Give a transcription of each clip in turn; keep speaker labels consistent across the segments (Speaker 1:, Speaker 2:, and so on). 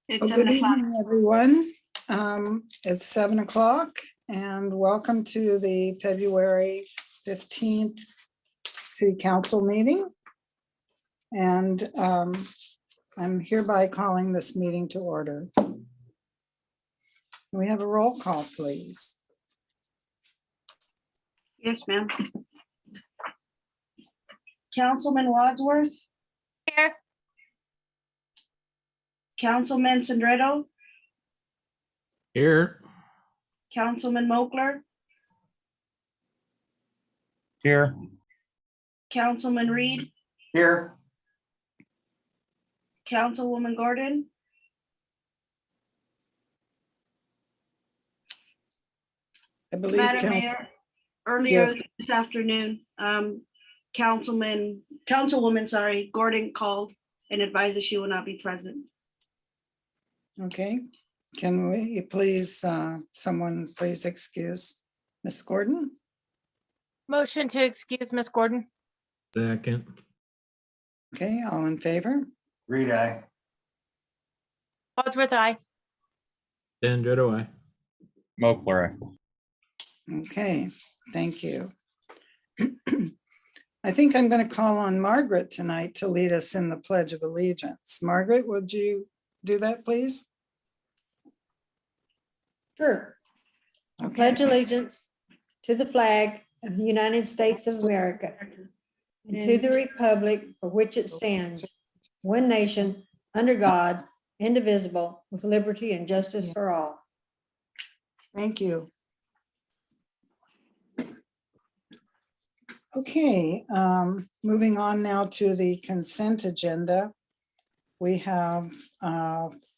Speaker 1: It's
Speaker 2: Well,
Speaker 1: 7
Speaker 2: good
Speaker 1: o'clock.
Speaker 2: evening, everyone. It's 7 o'clock and welcome to the February 15th City Council meeting. And I'm hereby calling this meeting to order. Can we have a roll call, please?
Speaker 1: Yes, ma'am. Councilman Wadsworth,
Speaker 3: Here.
Speaker 1: Councilman Sandretto,
Speaker 4: Here.
Speaker 1: Councilman Moakler,
Speaker 4: Here.
Speaker 1: Councilman Reed,
Speaker 4: Here.
Speaker 1: Councilwoman Gordon,
Speaker 2: I believe
Speaker 1: Madam Mayor, earlier
Speaker 2: Yes.
Speaker 1: this afternoon, Councilwoman Gordon called and advised that she will not be present.
Speaker 2: Okay, can we please, someone please excuse Ms. Gordon?
Speaker 3: Motion to excuse Miss Gordon.
Speaker 4: Second.
Speaker 2: Okay, all in favor?
Speaker 5: Reed, aye.
Speaker 3: Wadsworth, aye.
Speaker 4: Sandretto, aye.
Speaker 5: Moakler, aye.
Speaker 2: Okay, thank you. I think I'm going to call on Margaret tonight to lead us in the Pledge of Allegiance. Margaret, would you do that, please?
Speaker 6: Sure. I
Speaker 2: Okay.
Speaker 6: pledge allegiance to the flag of the United States of America and to the republic for which it stands, one nation, under God, indivisible, with liberty and justice for all.
Speaker 2: Thank you. Okay, moving on now to the consent agenda. We have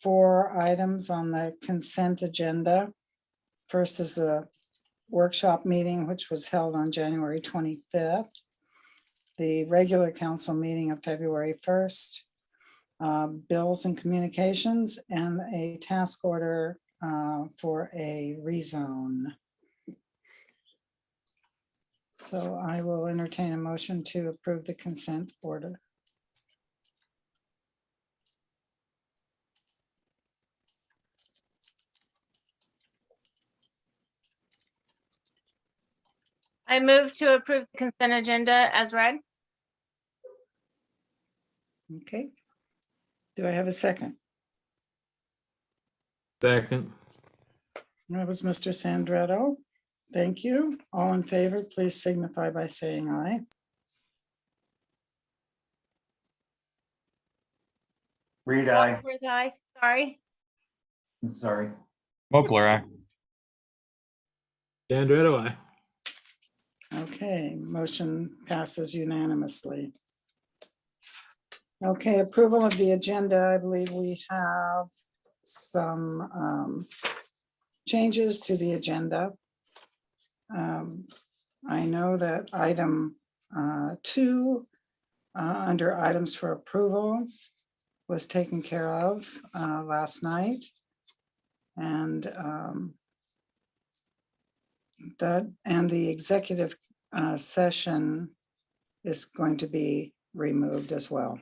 Speaker 2: 4 items on the consent agenda. First is the workshop meeting, which was held on January 25th. The regular council meeting of February 1st. Bills and communications, and a task order for a rezone. So I will entertain a motion to approve the consent order.
Speaker 3: I move to approve the consent agenda as read.
Speaker 2: Okay. Do I have a second?
Speaker 4: Second.
Speaker 2: That was Mr. Sandretto. Thank you. All in favor, please signify by saying aye.
Speaker 5: Reed, aye.
Speaker 3: Wadsworth, aye. Sorry.
Speaker 5: Sorry. Moakler, aye.
Speaker 4: Sandretto, aye.
Speaker 2: Okay, motion passes unanimously. Okay, approval of the agenda. I believe we have some changes to the agenda. I know that item 2 under items for approval was taken care of last night. And the executive session is going to be removed as well.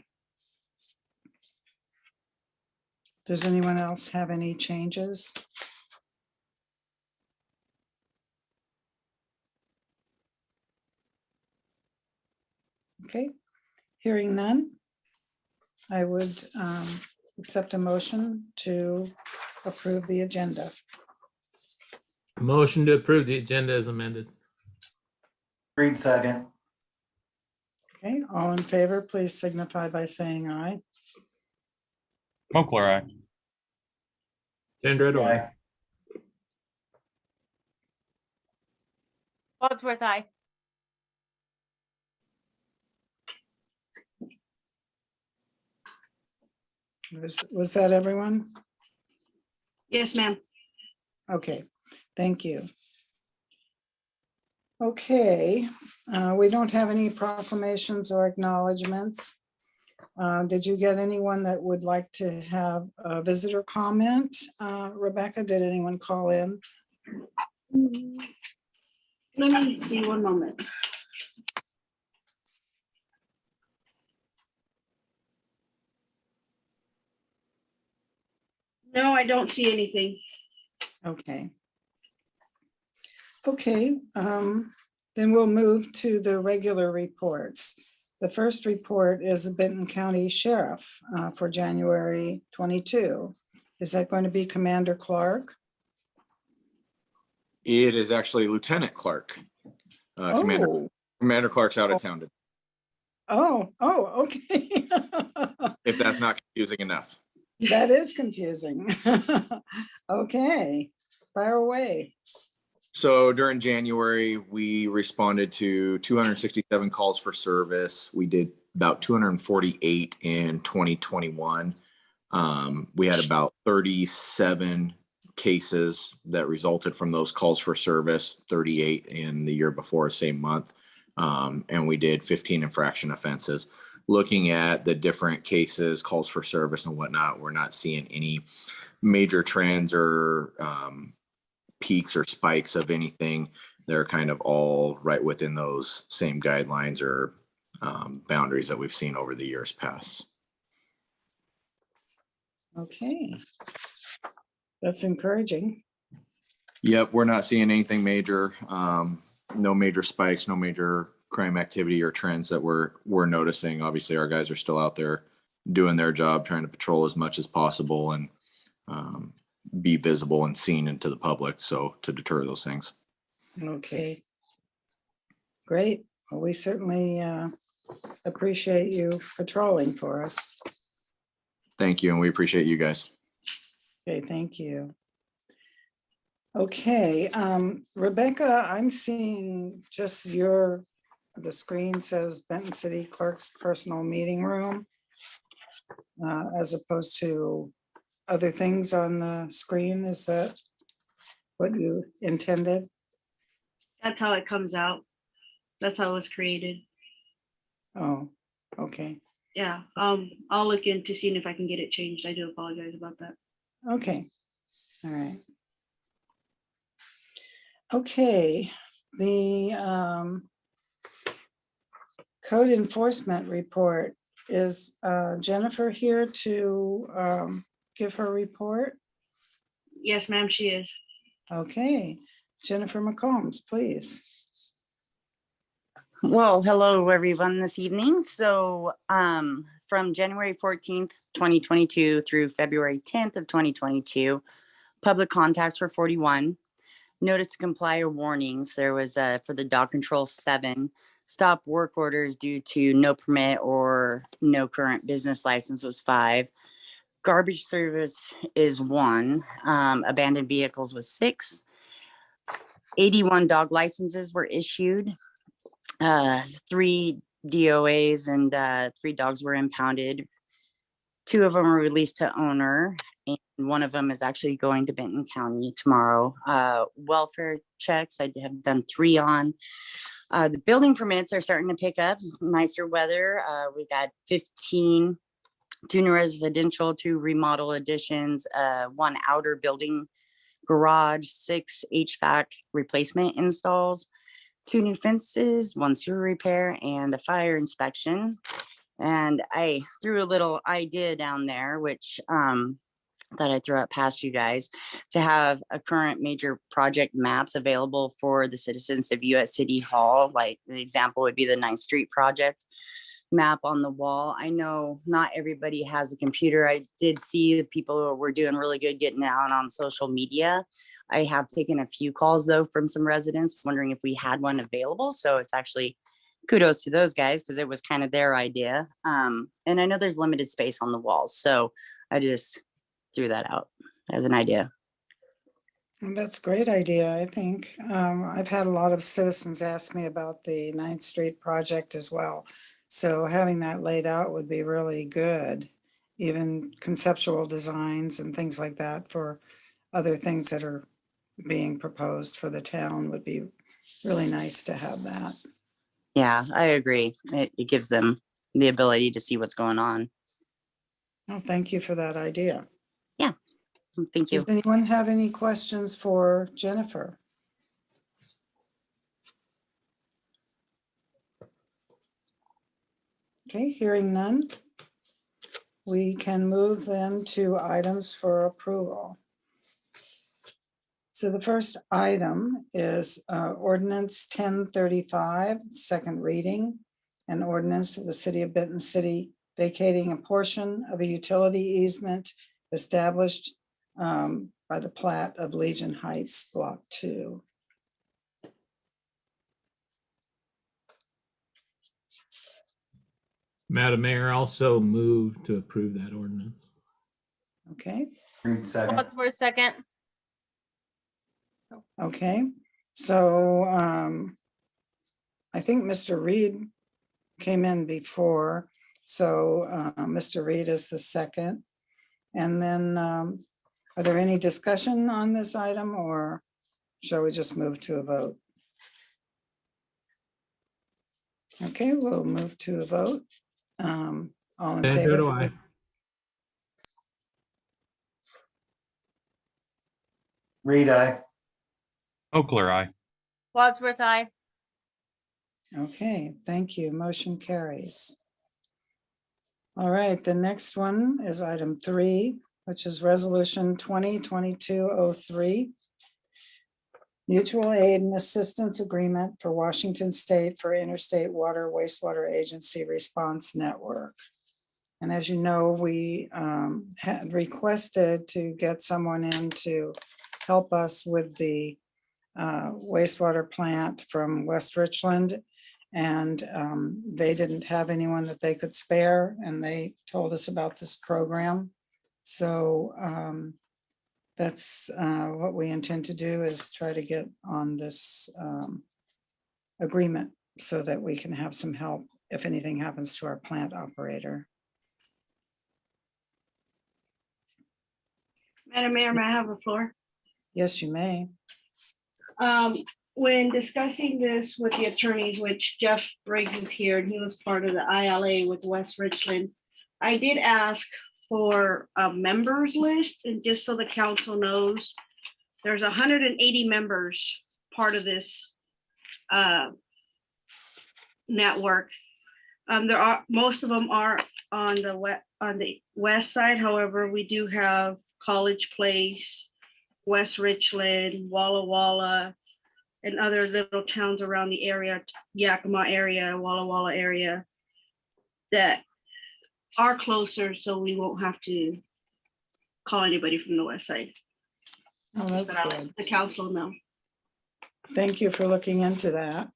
Speaker 2: Does anyone else have any changes? Okay, hearing none, I would accept a motion to approve the agenda.
Speaker 4: Motion to approve the agenda as amended.
Speaker 5: Reed, second.
Speaker 2: Okay, all in favor, please signify by saying aye.
Speaker 5: Moakler, aye.
Speaker 4: Sandretto, aye.
Speaker 3: Wadsworth, aye.
Speaker 2: Was that everyone?
Speaker 1: Yes, ma'am.
Speaker 2: Okay, thank you. Okay, we don't have any proclamations or acknowledgements. Did you get anyone that would like to have a visitor comment? Rebecca, did anyone call in?
Speaker 1: Let me see, one moment. No, I don't see anything.
Speaker 2: Okay. Okay, then we'll move to the regular reports. The first report is the Benton County Sheriff for January 22. Is that going to be Commander Clark?
Speaker 7: It is actually Lieutenant Clark.
Speaker 2: Oh,
Speaker 7: Commander Clark's out of town today,
Speaker 2: oh, okay.
Speaker 7: if that's not confusing enough.
Speaker 2: That is confusing. Okay, fire away.
Speaker 7: So during January, we responded to 267 calls for service. We did about 248 in 2021. We had about 37 cases that resulted from those calls for service, 38 in the year before, same month. And we did 15 infraction offenses. Looking at the different cases, calls for service and whatnot, we're not seeing any major trends or peaks or spikes of anything. They're kind of all right within those same guidelines or boundaries that we've seen over the years past.
Speaker 2: Okay. That's encouraging.
Speaker 7: Yep, we're not seeing anything major. No major spikes, no major crime activity or trends that we're noticing. Obviously, our guys are still out there doing their job, trying to patrol as much as possible and be visible and seen into the public. So to deter those things.
Speaker 2: Okay. Great. Well, we certainly appreciate you patrolling for us.
Speaker 7: Thank you. And we appreciate you guys.
Speaker 2: Okay, thank you. Okay, Rebecca, I'm seeing just the screen says Benton City Clerk's personal meeting room as opposed to other things on the screen. Is that what you intended?
Speaker 1: That's how it comes out. That's how it was created.
Speaker 2: Oh, okay,
Speaker 1: Yeah, I'll look into seeing if I can get it changed. I do apologize about that.
Speaker 2: okay, all right. Okay, the code enforcement report. Is Jennifer here to give her report?
Speaker 1: Yes, ma'am, she is.
Speaker 2: Okay, Jennifer McCombs, please.
Speaker 8: Well, hello everyone this evening. So from January 14th, 2022 through February 10th of 2022, public contacts were 41. Notice to comply or warnings. There was for the dog control 7. Stop work orders due to no permit or no current business license was 5. Garbage service is 1. Abandoned vehicles was 6. 81 dog licenses were issued. 3 DOAs and 3 dogs were impounded. 2 of them were released to owner, and 1 of them is actually going to Benton County tomorrow. Welfare checks, I have done 3 on. The building permits are starting to pick up. Nicer weather. We got 15, 2 new residential, 2 remodel additions, 1 outer building garage, 6 HVAC replacement installs, 2 new fences, 1 sewer repair, and a fire inspection. And I threw a little idea down there, which that I threw out past you guys, to have a current major project maps available for the citizens to view at City Hall. Like the example would be the 9th Street project map on the wall. I know not everybody has a computer. I did see the people who were doing really good getting out on social media. I have taken a few calls though from some residents wondering if we had one available. So it's actually kudos to those guys because it was kind of their idea. And I know there's limited space on the walls. So I just threw that out as an idea.
Speaker 2: That's a great idea, I think. I've had a lot of citizens ask me about the 9th Street project as well. So having that laid out would be really good. Even conceptual designs and things like that for other things that are being proposed for the town would be really nice to have that.
Speaker 8: Yeah, I agree. It gives them the ability to see what's going on.
Speaker 2: Well, thank you for that idea.
Speaker 8: Yeah, thank you.
Speaker 2: Does anyone have any questions for Jennifer? Okay, hearing none. we can move then to items for approval. So the first item is ordinance 1035, second reading. An ordinance of the city of Benton City vacating a portion of a utility easement established by the plat of Legion Heights Block 2.
Speaker 4: Madam Mayor, also move to approve that ordinance.
Speaker 2: Okay,
Speaker 5: Reed second.
Speaker 3: Wadsworth second.
Speaker 2: okay. So I think Mr. Reed came in before. So Mr. Reed is the second. And then are there any discussion on this item, or shall we just move to a vote? Okay, we'll move to a vote. All in
Speaker 4: And
Speaker 2: favor?
Speaker 4: so do I.
Speaker 5: Reed, aye. Mochler, aye.
Speaker 3: Wadsworth, aye.
Speaker 2: Okay, thank you. Motion carries. All right, the next one is item 3, which is resolution 2022-03. Mutual aid and assistance agreement for Washington State for Interstate Water Wastewater Agency Response Network. And as you know, we had requested to get someone in to help us with the wastewater plant from West Richland. And they didn't have anyone that they could spare, and they told us about this program. So that's what we intend to do, is try to get on this agreement so that we can have some help if anything happens to our plant operator.
Speaker 1: Madam Mayor, may I have the floor?
Speaker 2: Yes, you may.
Speaker 1: When discussing this with the attorneys, which Jeff Briggs is here, and he was part of the ILA with West Richland, I did ask for a members list, and just so the council knows, there's 180 members part of this network. There are, most of them are on the west side. However, we do have College Place, West Richland, Walla Walla, and other little towns around the area, Yakima area, Walla Walla area, that are closer, so we won't have to call anybody from the west side.
Speaker 2: Oh, that's
Speaker 1: But I'll
Speaker 2: good.
Speaker 1: let the council know.
Speaker 2: Thank you for looking into that.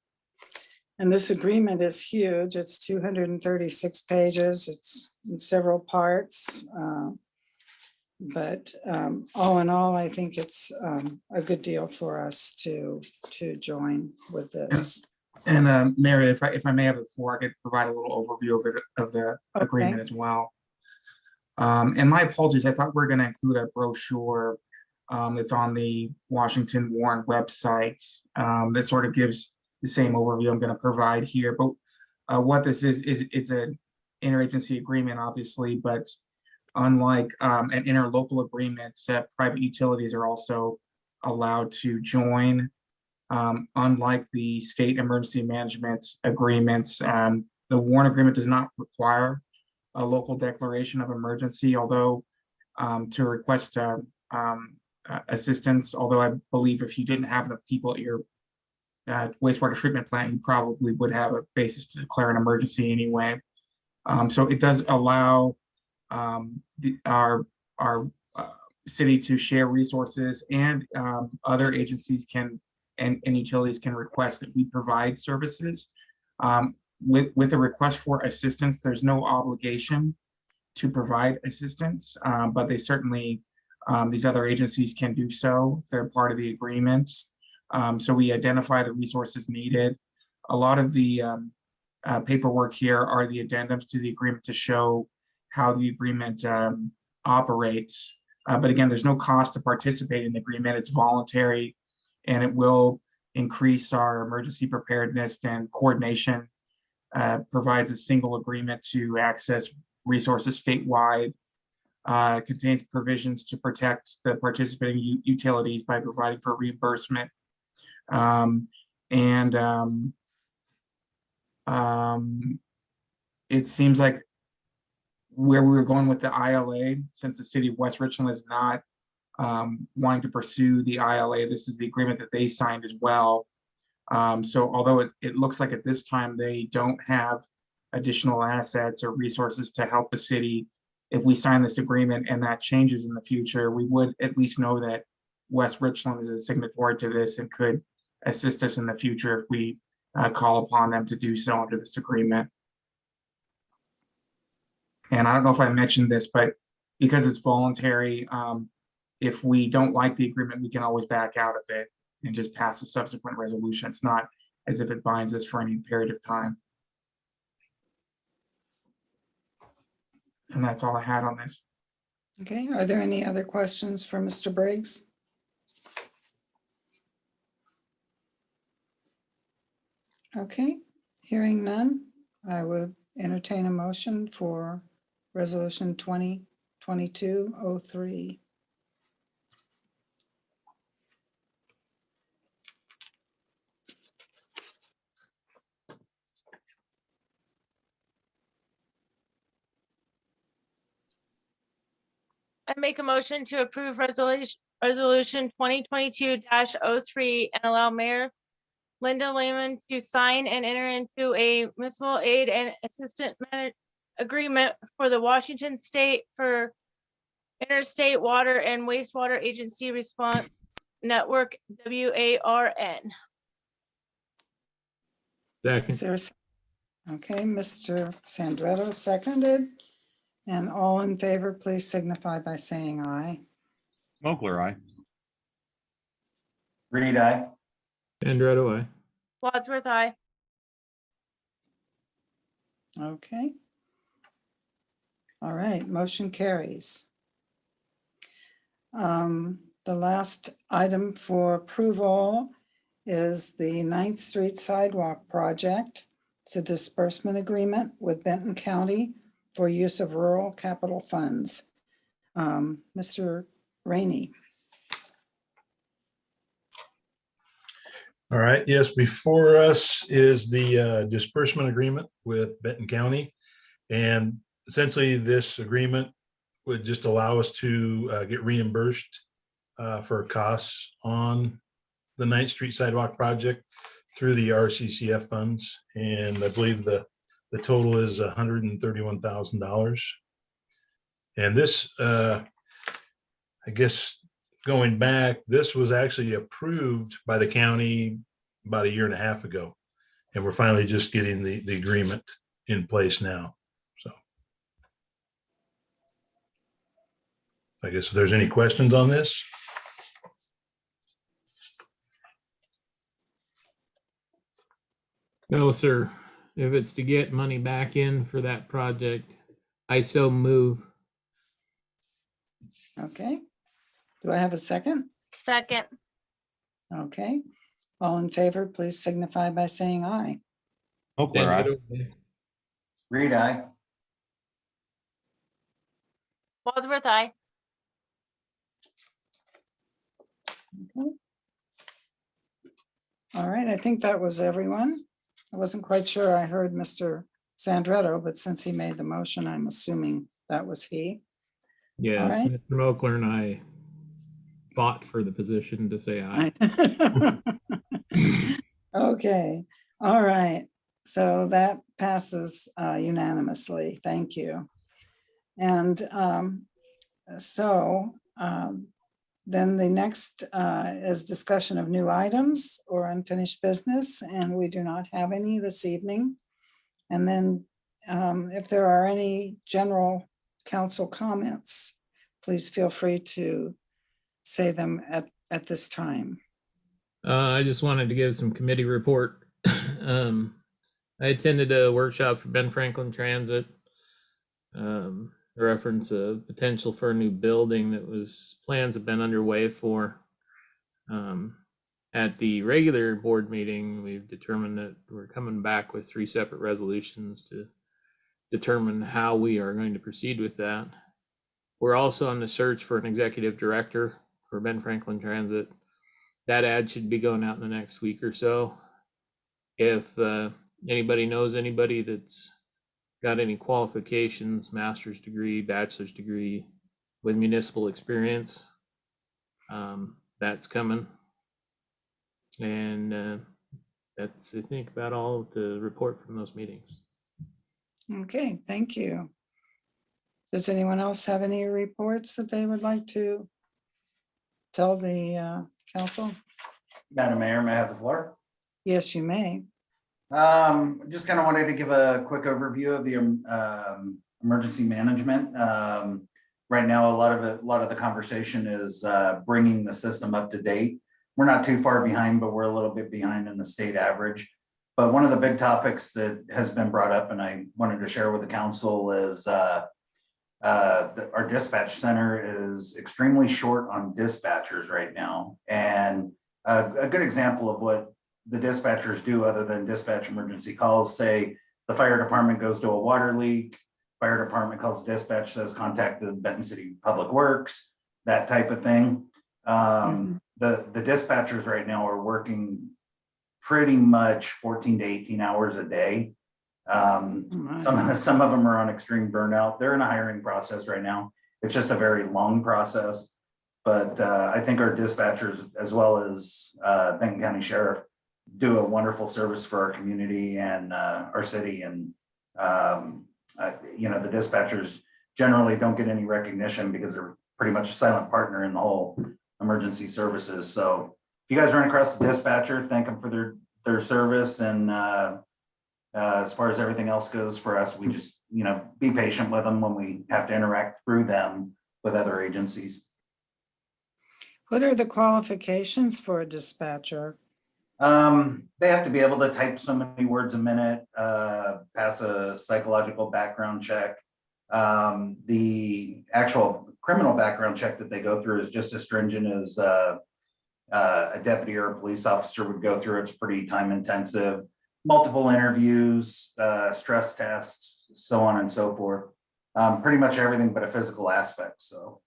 Speaker 2: And this agreement is huge. It's 236 pages. It's in several parts. But all in all, I think it's a good deal for us to join with this.
Speaker 9: And Mary, if I may have the floor, I could provide a little overview of the agreement
Speaker 2: Okay.
Speaker 9: as well. And my apologies, I thought we were going to include a brochure that's on the Washington Warren website that sort of gives the same overview I'm going to provide here. But what this is it's an interagency agreement, obviously, but unlike an interlocal agreement, private utilities are also allowed to join. Unlike the state emergency management agreements, the Warren agreement does not require a local declaration of emergency, although to request assistance, although I believe if you didn't have enough people at your wastewater treatment plant, you probably would have a basis to declare an emergency anyway. So it does allow our city to share resources, and other agencies can and utilities can request that we provide services. With the request for assistance, there's no obligation to provide assistance, but they certainly, these other agencies can do so. They're part of the agreement. So we identify the resources needed. A lot of the paperwork here are the addendums to the agreement to show how the agreement operates. But again, there's no cost to participate in the agreement. It's voluntary, and it will increase our emergency preparedness and coordination. Provides a single agreement to access resources statewide. Contains provisions to protect the participating utilities by providing for reimbursement. It seems like where we were going with the ILA, since the city of West Richland is not wanting to pursue the ILA, this is the agreement that they signed as well. So although it looks like at this time they don't have additional assets or resources to help the city, if we sign this agreement and that changes in the future, we would at least know that West Richland is a signatory to this and could assist us in the future if we call upon them to do so under this agreement. And I don't know if I mentioned this, but because it's voluntary, if we don't like the agreement, we can always back out of it and just pass a subsequent resolution. It's not as if it binds us for any period of time. And that's all I had on this.
Speaker 2: Okay, are there any other questions for Mr. Briggs? Okay, hearing none, I would entertain a motion for Resolution 2022-03.
Speaker 3: I make a motion to approve resolution 2022-03 and allow Mayor Linda Lehman to sign and enter into a municipal aid and assistant agreement for the Washington State for Interstate Water and Wastewater Agency Response Network, WARN.
Speaker 4: Second.
Speaker 2: Is there okay, Mr. Sandretto seconded. And all in favor, please signify by saying aye.
Speaker 5: Mochler, aye.
Speaker 7: Reed, aye.
Speaker 4: Andretto, aye.
Speaker 3: Wadsworth, aye.
Speaker 2: Okay. All right, motion carries. The last item for approval is the 9th Street Sidewalk Project. It's a disbursement agreement with Benton County for use of rural capital funds. Mr. Rainey.
Speaker 10: All right, yes, before us is the disbursement agreement with Benton County. And essentially this agreement would just allow us to get reimbursed for costs on the 9th Street Sidewalk project through the RCCF funds. And I believe the total is $131,000. And this, I guess, going back, this was actually approved by the county about 1.5 years ago. And we're finally just getting the agreement in place now. So I guess if there's any questions on this.
Speaker 4: No, sir. If it's to get money back in for that project, I so move.
Speaker 2: Okay. Do I have a second?
Speaker 3: Second.
Speaker 2: Okay. All in favor, please signify by saying aye.
Speaker 5: Mochler, aye.
Speaker 4: Andretto, aye.
Speaker 7: Reed, aye.
Speaker 3: Wadsworth, aye.
Speaker 2: Okay. All right, I think that was everyone. I wasn't quite sure I heard Mr. Sandretto, but since he made the motion, I'm assuming that was he.
Speaker 4: Yes,
Speaker 2: right.
Speaker 4: Mr. Mochler and I fought for the position to say aye.
Speaker 2: Okay, all right. So that passes unanimously. Thank you. And then the next is discussion of new items or unfinished business, and we do not have any this evening. And then if there are any general council comments, please feel free to say them at this time.
Speaker 4: I just wanted to give some committee report. I attended a workshop for Ben Franklin Transit. Reference a potential for a new building that plans have been underway for. At the regular board meeting, we've determined that we're coming back with 3 separate resolutions to determine how we are going to proceed with that. We're also on the search for an executive director for Ben Franklin Transit. That ad should be going out in the next week or so. If anybody knows anybody that's got any qualifications, master's degree, bachelor's degree with municipal experience, that's coming. And that's, I think, about all the report from those meetings.
Speaker 2: Okay, thank you. Does anyone else have any reports that they would like to tell the council?
Speaker 11: Madam Mayor, may I have the floor?
Speaker 2: Yes, you may.
Speaker 11: Just kind of wanted to give a quick overview of the emergency management. Right now, a lot of the conversation is bringing the system up to date. We're not too far behind, but we're a little bit behind in the state average. But one of the big topics that has been brought up, and I wanted to share with the council, is our dispatch center is extremely short on dispatchers right now. And a good example of what the dispatchers do other than dispatch emergency calls, say the fire department goes to a water leak, fire department calls dispatch, says contact the Benton City Public Works, that type of thing. The dispatchers right now are working pretty much 14 to 18 hours a day. Some of them are on extreme burnout. They're in a hiring process right now. It's just a very long process. But I think our dispatchers, as well as Benton County Sheriff, do a wonderful service for our community and our city. And the dispatchers generally don't get any recognition because they're pretty much a silent partner in the whole emergency services. So if you guys run across the dispatcher, thank them for their service. And as far as everything else goes for us, we just, be patient with them when we have to interact through them with other agencies.
Speaker 2: What are the qualifications for a dispatcher?
Speaker 11: They have to be able to type so many words a minute, pass a psychological background check. The actual criminal background check that they go through is just as stringent as a deputy or a police officer would go through. It's pretty time intensive, multiple interviews, stress tests, so on and so forth. Pretty much everything but a physical aspect. So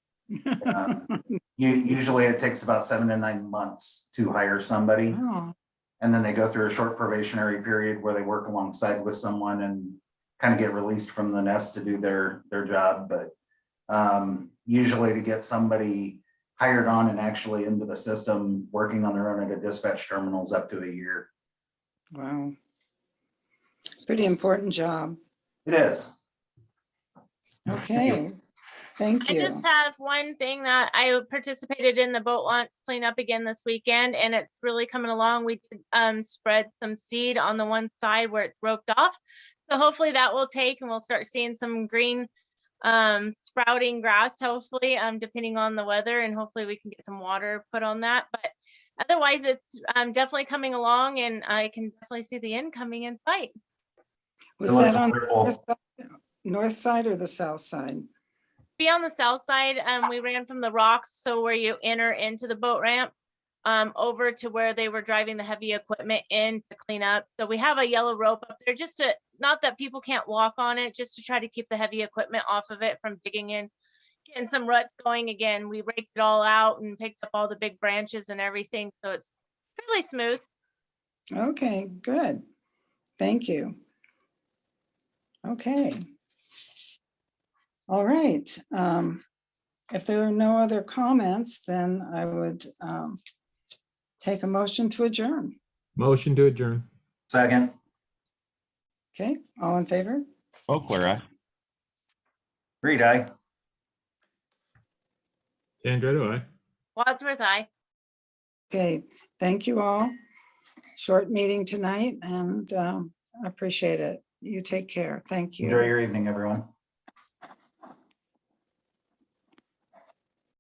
Speaker 11: usually it takes about 7 to 9 months to hire somebody.
Speaker 2: Oh,
Speaker 11: And then they go through a short probationary period where they work alongside with someone and kind of get released from the nest to do their job. But usually to get somebody hired on and actually into the system, working on their own at a dispatch terminal is up to a year.
Speaker 2: wow. Pretty important job.
Speaker 11: It is.
Speaker 2: Okay, thank
Speaker 3: I
Speaker 2: you.
Speaker 3: just have one thing that I participated in the boat launch cleanup again this weekend, and it's really coming along. We did spread some seed on the one side where it's roped off. So hopefully that will take and we'll start seeing some green sprouting grass, hopefully, depending on the weather, and hopefully we can get some water put on that. But otherwise it's definitely coming along, and I can definitely see the end coming in sight.
Speaker 2: Was that on the north side or the south side?
Speaker 3: Be on the south side. We ran from the rocks, so where you enter into the boat ramp, over to where they were driving the heavy equipment in to clean up. So we have a yellow rope up there just to, not that people can't walk on it, just to try to keep the heavy equipment off of it from digging in, getting some ruts going again. We raked it all out and picked up all the big branches and everything, so it's fairly smooth.
Speaker 2: Okay, good. Thank you. Okay. All right. If there are no other comments, then I would take a motion to adjourn.
Speaker 4: Motion to adjourn.
Speaker 11: Second.
Speaker 2: Okay, all in favor?
Speaker 5: Mochler, aye.
Speaker 11: Reed, aye.
Speaker 4: Sandra, aye.
Speaker 3: Wadsworth, aye.
Speaker 2: Okay, thank you all. Short meeting tonight, and I appreciate it. You take care. Thank you.
Speaker 11: Enjoy your evening, everyone.